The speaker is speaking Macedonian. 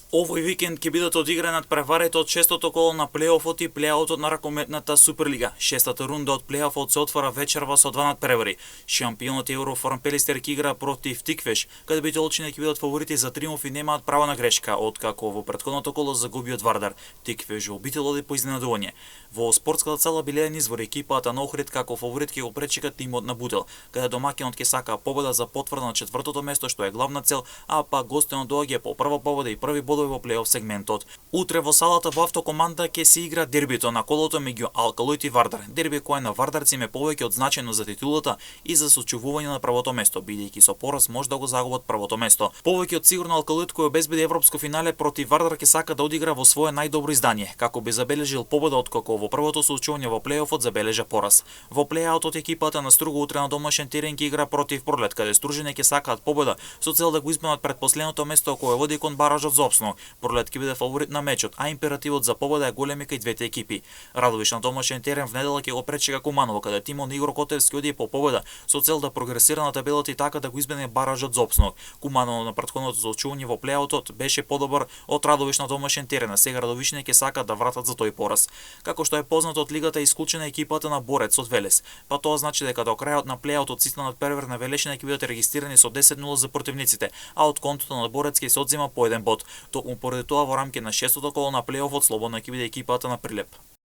Овој викенд ќе бидат одиграни надпреварите од шестото коло на плеофот и плеаутот на ракометната Суперлига. Шестата рунда од плеофот се отвора вечерва со два надпревари. Шампионот Евроформ Пелистер ќе игра против Тиквеш, каде битолчине ќе бидат фаворити за триумф и немаат право на грешка, откако во претходното коло загуби од Вардар. Тиквеш во обител оди по изненадување. Во спортската цела биле низвор екипата на Охрид како фаворит ќе го пречека тимот на Бутел, каде домаќинот ќе сака победа за потврда на четвртото место што е главна цел, а пак гостинот доаѓа по прва победа и први бодови во плейоф сегментот. Утре во салата во Автокоманда ќе се игра дербито на колото меѓу Алкалоид и Вардар. Дерби кој на вардарци им е повеќе од значајно за титулата и за сочувување на првото место, бидејќи со пораз може да го загубат првото место. Повеќе од сигурно Алкалоид кој обезбеди европско финале против Вардар ќе сака да одигра во свое најдобро издание, како би забележил победа откако во првото соочување во плейофот забележа пораз. Во плеаутот екипата на Струго утре на домашен терен ќе игра против Пролет, каде Стружине ќе сакаат победа со цел да го избегнат предпоследното место кое води кон баражот за опстанок. Пролет ќе биде фаворит на мечот, а императивот за победа е голем и кај двете екипи. Радовиш на домашен терен в недела ќе го пречека Куманово, каде тимот на Игор Котевски оди по победа со цел да прогресира на табелата и така да го избегне баражот за опстанок. Куманово на претходното соочување во плеаутот беше подобар од Радовиш на домашен терен, а сега Радовишне ќе сакаат да вратат за тој пораз. Како што е познато од лигата е исклучена екипата на Борец од Велес, па тоа значи дека до крајот на плеаутот сите надпревари на Велешина ќе бидат регистрирани со 10-0 за противниците, а од контото на Борец ќе се одзема по еден бод. Токму поради тоа во рамки на шестото коло на плейофот слободна ќе биде екипата на Прилеп.